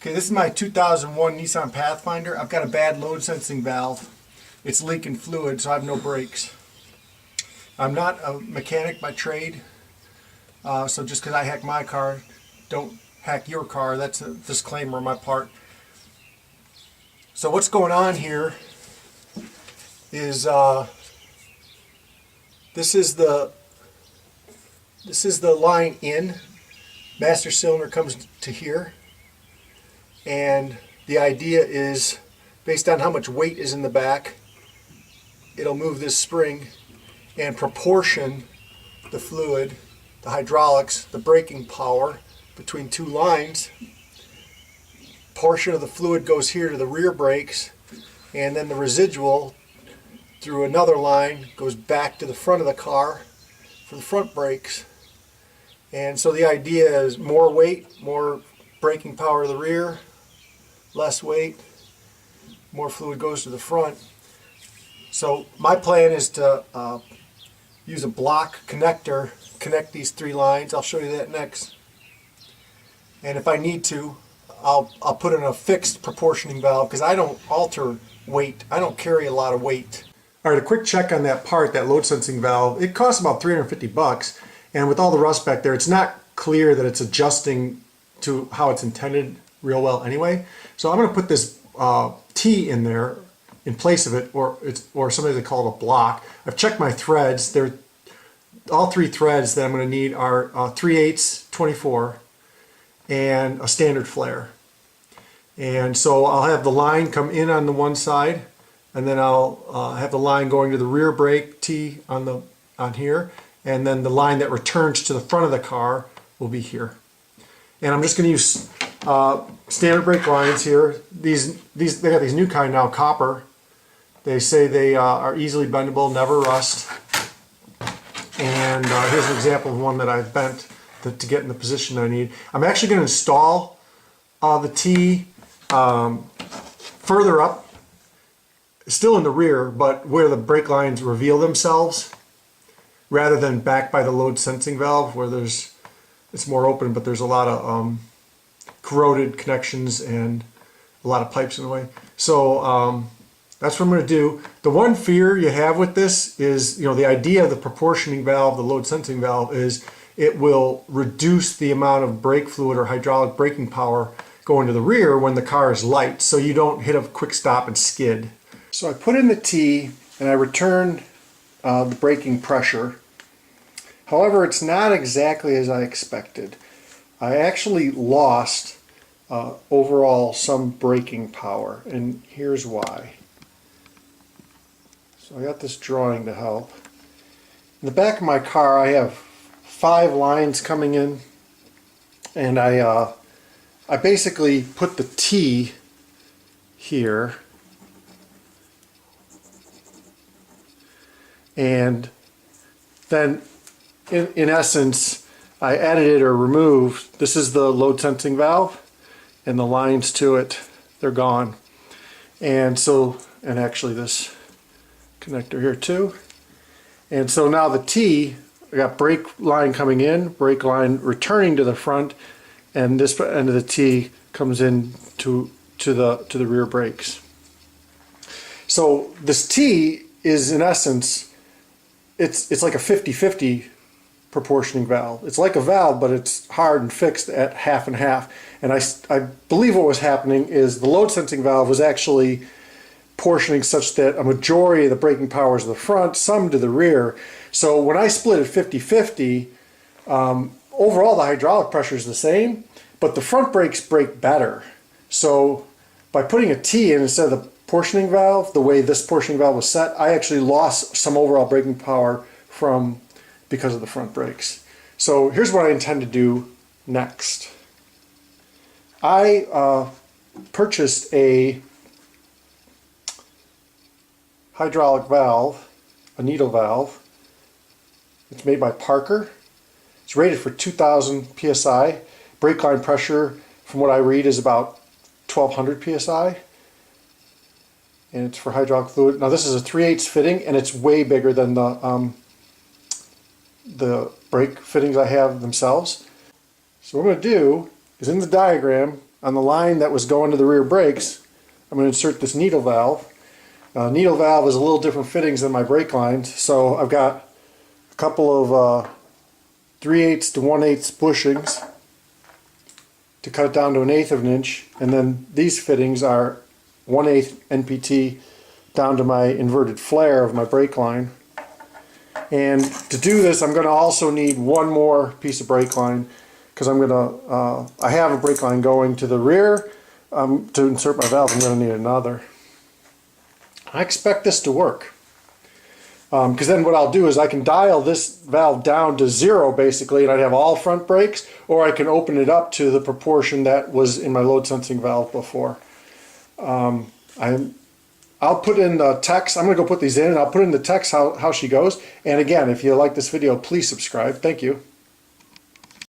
Okay, this is my 2001 Nissan Pathfinder. I've got a bad load sensing valve. It's leaking fluid, so I have no brakes. I'm not a mechanic by trade, so just because I hack my car, don't hack your car. That's a disclaimer on my part. So what's going on here is this is the line in. Master cylinder comes to here. And the idea is, based on how much weight is in the back, it'll move this spring and proportion the fluid, the hydraulics, the braking power between two lines. Portion of the fluid goes here to the rear brakes, and then the residual through another line goes back to the front of the car for the front brakes. And so the idea is more weight, more braking power to the rear, less weight, more fluid goes to the front. So my plan is to use a block connector, connect these three lines. I'll show you that next. And if I need to, I'll put in a fixed proportioning valve because I don't alter weight. I don't carry a lot of weight. All right, a quick check on that part, that load sensing valve. It costs about $350, and with all the rust back there, it's not clear that it's adjusting to how it's intended real well anyway. So I'm going to put this T in there in place of it, or sometimes they call it a block. I've checked my threads. All three threads that I'm going to need are 3/8 24 and a standard flare. And so I'll have the line come in on the one side, and then I'll have the line going to the rear brake T on here, and then the line that returns to the front of the car will be here. And I'm just going to use standard brake lines here. They got these new kind now, copper. They say they are easily bendable, never rust. And here's an example of one that I've bent to get in the position I need. I'm actually going to install the T further up, still in the rear, but where the brake lines reveal themselves, rather than back by the load sensing valve where it's more open, but there's a lot of corroded connections and a lot of pipes in the way. So that's what I'm going to do. The one fear you have with this is, the idea of the proportioning valve, the load sensing valve, is it will reduce the amount of brake fluid or hydraulic braking power going to the rear when the car is light, so you don't hit a quick stop and skid. So I put in the T and I return the braking pressure. However, it's not exactly as I expected. I actually lost overall some braking power, and here's why. So I got this drawing to help. In the back of my car I have 5 lines coming in, and I basically put the T here, and then in essence I edited or removed. This is the load sensing valve, and the lines to it, they're gone. And actually this connector here too. And so now the T, I got brake line coming in, brake line returning to the front, and this end of the T comes in to the rear brakes. So this T is, in essence, it's like a 50-50 proportioning valve. It's like a valve, but it's hard and fixed at half and half. And I believe what was happening is the load sensing valve was actually portioning such that a majority of the braking power is to the front, some to the rear. So when I split it 50-50, overall the hydraulic pressure is the same, but the front brakes brake better. So by putting a T in instead of the portioning valve, the way this portioning valve was set, I actually lost some overall braking power because of the front brakes. So here's what I intend to do next. I purchased a hydraulic valve, a needle valve. It's made by Parker. It's rated for 2,000 psi. Brake line pressure, from what I read, is about 1,200 psi. And it's for hydraulic fluid. Now this is a 3/8 fitting, and it's way bigger than the brake fittings I have themselves. So what I'm going to do is, in the diagram, on the line that was going to the rear brakes, I'm going to insert this needle valve. Needle valve is a little different fittings than my brake lines, so I've got a couple of 3/8 to 1/8 bushings to cut it down to 1/8 of an inch, and then these fittings are 1/8 NPT down to my inverted flare of my brake line. And to do this, I'm going to also need one more piece of brake line, because I'm going to, I have a brake line going to the rear. To insert my valve, I'm going to need another. I expect this to work, because then what I'll do is I can dial this valve down to 0 basically, and I'd have all front brakes, or I can open it up to the proportion that was in my load sensing valve before. I'll put in the text. I'm going to go put these in, and I'll put in the text how she goes. And again, if you like this video, please subscribe. Thank you.